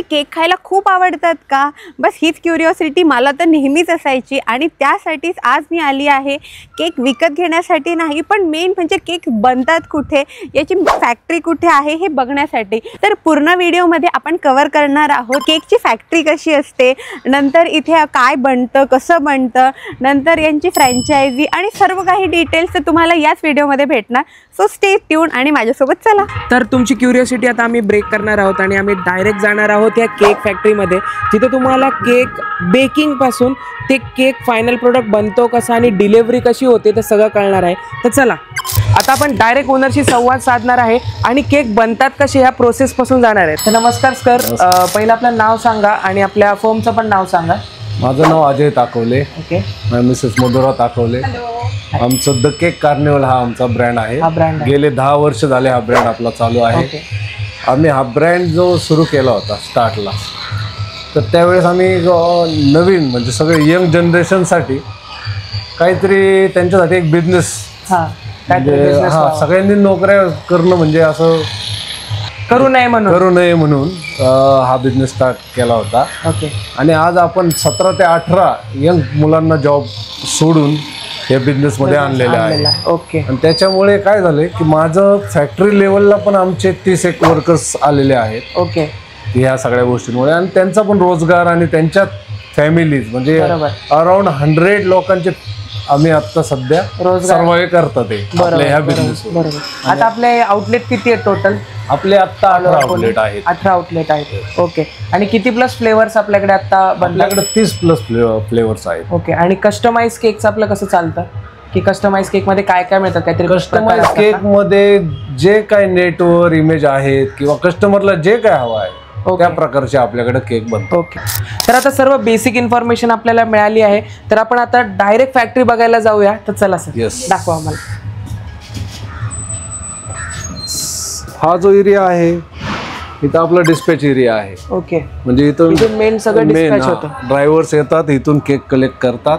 के cake खायला खूप आवडतात का? बस हीच क्युरिओसिटी मला तर नेहमीच असायची आणि त्यासाठीच आज मी आली आहे केक विकत घेण्यासाठी नाही, पण मेन म्हणजे केक बनतात कुठे, याची फॅक्टरी कुठे आहे हे बघण्यासाठी. तर पूर्ण व्हिडिओमध्ये आपण कव्हर करणार आहोत केकची फॅक्टरी कशी असते, नंतर इथे काय बनतं, कसं बनतं, नंतर यांची फ्रँचायझी आणि सर्व काही डिटेल्स तर तुम्हाला याच व्हिडिओमध्ये भेटणार. सो स्टे ट्यून आणि माझ्यासोबत चला. तर तुमची क्युरिओसिटी आता आम्ही ब्रेक करणार आहोत आणि आम्ही डायरेक्ट जाणार आहोत या केक फॅक्टरीमध्ये, जिथे तुम्हाला केक बेकिंगपासून ते केक फायनल प्रोडक्ट बनतो कसा आणि डिलिव्हरी कशी होते ते सगळं कळणार आहे. तर चला आता आपण डायरेक्ट ओनरशी संवाद साधणार आहे आणि केक बनतात कसे ह्या प्रोसेसपासून जाणार आहे. तर नमस्कार सर, पहिलं आपलं नाव सांगा आणि आपल्या फर्मचं पण नाव सांगा. माझं नाव अजय ताकवले. ओके. मिसेस मधुरा ताकवले. आमचं द केक कार्निवल हा आमचा ब्रँड आहे. गेले 10 वर्ष झाले हा ब्रँड आपला चालू आहे. आम्ही हा ब्रँड जो सुरू केला होता स्टार्टला, तर त्यावेळेस आम्ही नवीन म्हणजे सगळे यंग जनरेशनसाठी काहीतरी त्यांच्यासाठी एक बिझनेस, सगळ्यांनी नोकऱ्या करणं म्हणजे असं करू नये म्हणून हा बिझनेस स्टार्ट केला होता. ओके. आणि आज आपण 17 ते 18 यंग मुलांना जॉब सोडून या बिझनेसमध्ये आणलेलं आहे. ओके. आणि त्याच्यामुळे काय झालंय की माझं फॅक्टरी लेवलला पण आमचे 30 वर्कर्स आलेले आहेत. ओके. ह्या सगळ्या गोष्टींमुळे आणि त्यांचा पण रोजगार आणि त्यांच्या फॅमिलीज म्हणजे अराउंड 100 लोकांचे आम्ही आता सध्या सर्वाइव्ह करतात ह्या बिझनेस. आता आपले आउटलेट किती आहेत टोटल? आपले आता 18 आउटलेट आहेत. 18 आउटलेट आहेत. ओके. आणि किती प्लस फ्लेवर्स आपल्याकडे आता? आपल्याकडे 30 प्लस फ्लेवर्स आहेत. ओके. आणि कस्टमाइज केकचं आपलं कसं चालतं की कस्टमाइज केक मध्ये काय काय मिळतं? काहीतरी कस्टमाइज केक मध्ये जे काय नेटवर इमेज आहेत किंवा कस्टमरला जे काय हवं आहे त्या प्रकारचे आपल्याकडे केक बनतो. ओके. तर आता सर्व बेसिक इन्फॉर्मेशन आपल्याला मिळाली आहे, तर आपण आता डायरेक्ट फॅक्टरी बघायला जाऊया. तर चला सर, दाखवा आम्हाला. हा जो एरिया आहे इथं आपला डिस्पॅच एरिया आहे. ओके. म्हणजे इथं मेन सगळं डिस्पॅच होतं. ड्रायव्हर्स येतात, इथून केक कलेक्ट करतात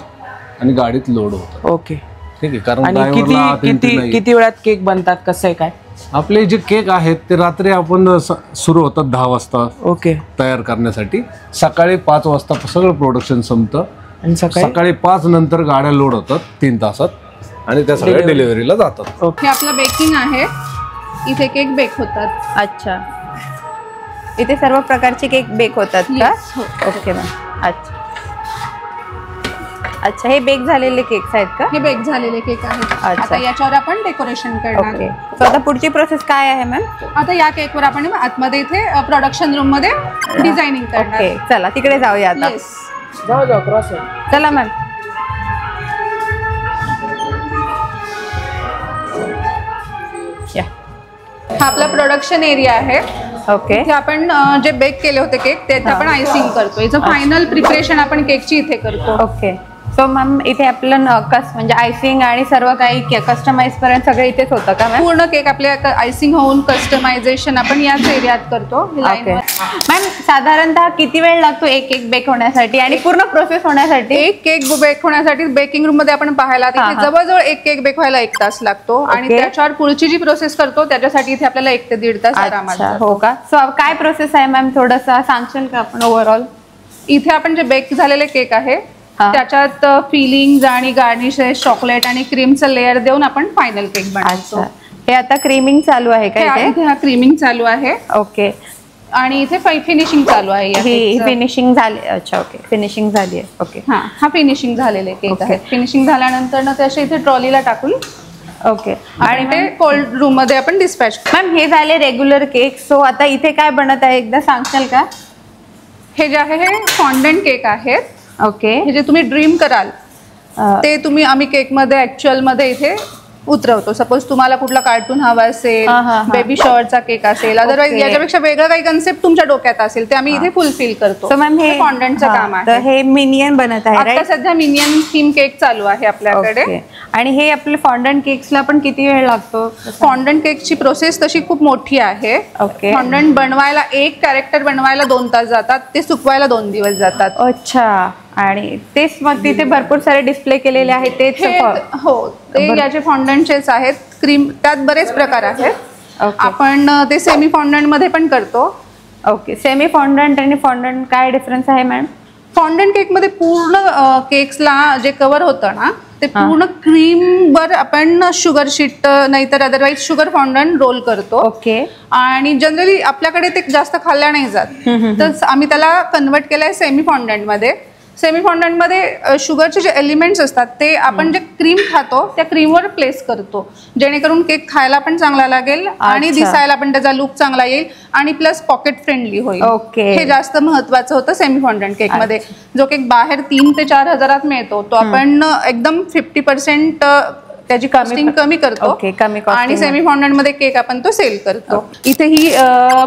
आणि गाडीत लोड होतात. ओके. ठीक आहे. कारण किती वेळात केक बनतात, कसं आहे काय? आपले जे केक आहेत ते रात्री आपण सुरू होतात 10 वाजता. ओके. तयार करण्यासाठी सकाळी 5 वाजता सगळं प्रोडक्शन संपतं आणि सकाळी 5 नंतर गाड्या लोड होतात 3 तासात आणि त्या सगळ्या डिलिव्हरीला जातात. हे आपलं बेकिंग आहे, इथे केक बेक होतात. अच्छा, इथे सर्व प्रकारचे केक बेक होतात का? Okay ma'am. अच्छा अच्छा, हे बेक झालेले केक्स आहेत का? हे बेक झालेले केक आहेत. आता याच्यावर आपण डेकोरेशन करणार. ओके. सो आता पुढची प्रोसेस काय आहे मॅम? आता या केकवर आपण आतमध्ये इथे प्रोडक्शन रूम मध्ये डिझायनिंग करणार. ओके, चला तिकडे जाऊया आता. जाऊ क्रॉस. चला मॅम. हा आपला प्रोडक्शन एरिया आहे. ओके. इथे आपण जे बेक केले होते केक त्यात आपण आयसिंग करतो. याचं फायनल प्रिपरेशन आपण केकची इथे करतो. ओके. सो मॅम इथे आपलं म्हणजे आयसिंग आणि सर्व काही कस्टमाइज पर्यंत सगळं इथेच होतं का मॅम? पूर्ण केक आपल्या आयसिंग होऊन कस्टमायझेशन आपण याच एरियात करतो. मॅम साधारणतः किती वेळ लागतो एक केक बेक होण्यासाठी आणि पूर्ण प्रोसेस होण्यासाठी? एक केक बेक होण्यासाठी बेकिंग रूम मध्ये आपण पाहायला जवळजवळ एक केक बेक व्हायला 1 तास लागतो आणि त्याच्यावर पुढची जी प्रोसेस करतो त्याच्यासाठी इथे आपल्याला 1 ते 1.5 तास आरामात. हो का? सो काय प्रोसेस आहे मॅम, थोडंसं सांगशाल का आपण ओव्हरऑल? इथे आपण जे बेक झालेले केक आहे त्याच्यात फिलिंग आणि गार्निशेस चॉकलेट आणि क्रीमचं लेअर देऊन आपण फायनल केक बनवतो. हे आता क्रीमिंग चालू आहे का इथे? हा क्रीमिंग चालू आहे. ओके. आणि इथे फिनिशिंग चालू आहे. फिनिशिंग झाली. अच्छा. ओके, फिनिशिंग झाली आहे. ओके. हा फिनिशिंग झालेले केक आहे. फिनिशिंग झाल्यानंतर ना त्याचे इथे ट्रॉलीला टाकून ओके आणि ते कोल्ड रूम मध्ये आपण डिस्पॅच. मॅम हे झाले रेग्युलर केक. सो आता इथे काय बनत आहे एकदा सांगशाल का? हे जे आहे हे फॉन्डंट केक आहेत. ओके. हे जे तुम्ही ड्रीम कराल ते तुम्ही आम्ही केक मध्ये ऍक्च्युअल मध्ये इथे उतरवतो. सपोज तुम्हाला कुठला कार्टून हवा असेल, बेबी शॉवरचा केक असेल, अदरवाइज याच्यापेक्षा वेगळं काही कन्सेप्ट तुमच्या डोक्यात असेल ते आम्ही इथे फुलफिल करतो. सो मॅम हे फॉन्डंटचं काम आहे. तर हे मिनियन बनत आहे. आता सध्या मिनियन थीम केक चालू आहे आपल्याकडे. आणि हे आपले फॉन्डंट केक्सला पण किती वेळ लागतो? फॉन्डंट केकची प्रोसेस तशी खूप मोठी आहे. ओके. फॉन्डंट बनवायला एक कॅरेक्टर बनवायला 2 तास जातात, ते सुकवायला 2 दिवस जातात. अच्छा. आणि तेच मग तिथे भरपूर सारे डिस्प्ले केलेले आहेत ते? हो, ते याचे फॉन्डंटचेच आहेत. क्रीम त्यात बरेच प्रकार आहेत. आपण ते सेमी फॉन्डंट मध्ये पण करतो ओके, सेमी फॉन्डंट आणि फॉन्डंट काय डिफरन्स आहे मॅडम? फॉन्डंट केक मध्ये पूर्ण केक्सला जे कव्हर होतं ना ते पूर्ण क्रीम वर आपण शुगर शीट नाहीतर अदरवाईज शुगर फॉन्डंट रोल करतो. ओके. आणि जनरली आपल्याकडे ते जास्त खाल्ल्या नाही जात, तर आम्ही त्याला कन्वर्ट केलंय सेमी फॉन्डंट मध्ये. सेमी फॉन्डंट मध्ये शुगरचे जे एलिमेंट्स असतात ते आपण जे क्रीम खातो त्या क्रीमवर प्लेस करतो, जेणेकरून केक खायला पण चांगला लागेल आणि दिसायला पण त्याचा लुक चांगला येईल आणि प्लस पॉकेट फ्रेंडली होईल. ओके. हे जास्त महत्वाचं होतं सेमी फॉन्डंट केक मध्ये. जो केक बाहेर 3 ते 4 हजारात मिळतो तो आपण एकदम 50% त्याची कॉस्टिंग कमी करतो आणि सेमी फॉन्डंट मध्ये केक आपण तो सेल करतो. इथे ही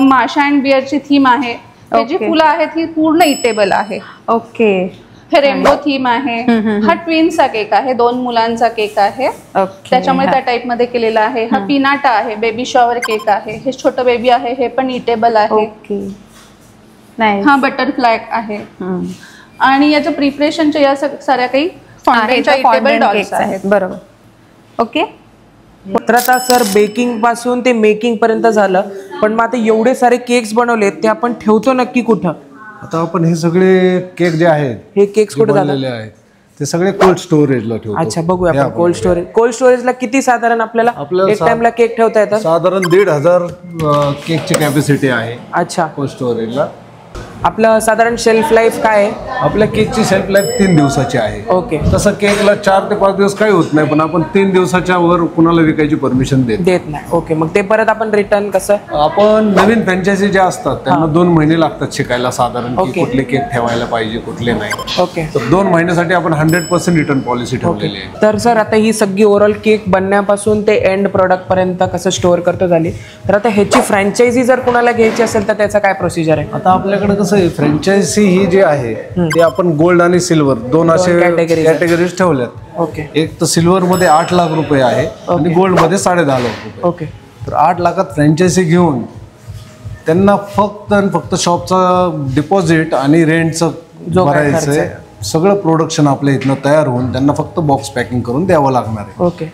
माशा अँड बिअरची थीम आहे. जी फुलं आहेत ही पूर्ण इटेबल आहे. ओके. हे रेनबो थीम आहे. हा ट्विन्सचा केक आहे, 2 मुलांचा केक आहे, त्याच्यामुळे त्या टाइप मध्ये केलेला आहे. हा पिनाटा आहे, बेबी शॉवर केक आहे. हे छोटं बेबी आहे, हे पण इटेबल आहे. हा बटरफ्लाय आहे. आणि याचं प्रिपरेशनच्या या साऱ्या काही फॉन्डंटच्या इटेबल डॉल्स आहेत. बरोबर. ओके. तर आता सर बेकिंग पासून ते मेकिंग पर्यंत झालं, पण मग आता एवढे सारे केक्स बनवले ते आपण ठेवतो नक्की कुठं? आता आपण हे सगळे केक जे आहेत हे केक्स कुठे झालेले आहेत ते सगळे कोल्ड स्टोरेजला ठेवतो. अच्छा, बघूया आपण कोल्ड स्टोरेजला किती साधारण आपल्याला एक टाइमला केक ठेवता येतात? साधारण 1,500 केकची कॅपॅसिटी आहे. अच्छा. कोल्ड स्टोरेजला आपलं साधारण शेल्फ लाईफ काय आहे? आपल्या केकची शेल्फ लाईफ 3 दिवसाची आहे. ओके. तसं केकला 4 ते 5 दिवस काही होत नाही, पण आपण 3 दिवसाच्या वर कुणाला विकायची परमिशन देत नाही. ओके. मग ते परत आपण रिटर्न कसं? आपण नवीन फ्रँचायझी जे असतात त्यांना 2 महिने लागतात शिकायला साधारण, की कुठले केक ठेवायला पाहिजे कुठले नाही. ओके. तर 2 महिन्यासाठी आपण 100% रिटर्न पॉलिसी ठेवलेली आहे. तर सर आता ही सगळी ओव्हरऑल केक बनण्यापासून ते एंड प्रोडक्ट पर्यंत कसं स्टोअर करतो झाली, तर आता ह्याची फ्रँचायझी जर कुणाला घ्यायची असेल तर त्याचं काय प्रोसिजर आहे? आता आपल्याकडे कसं आहे, फ्रँचायझी ही जी आहे ते आपण गोल्ड आणि सिल्वर 2 असे कॅटेगरीज ठेवल्यात. ओके. एक तर सिल्वर मध्ये 8 लाख रुपये आहे आणि गोल्ड मध्ये 10.5 लाख रुपये. ओके. तर 8 लाखात फ्रँचायझी घेऊन त्यांना फक्त आणि फक्त शॉपचा डिपॉझिट आणि रेंटचं भरायचं, सगळं प्रोडक्शन आपल्या इथनं तयार होऊन त्यांना फक्त बॉक्स पॅकिंग करून द्यावं लागणार आहे. ओके.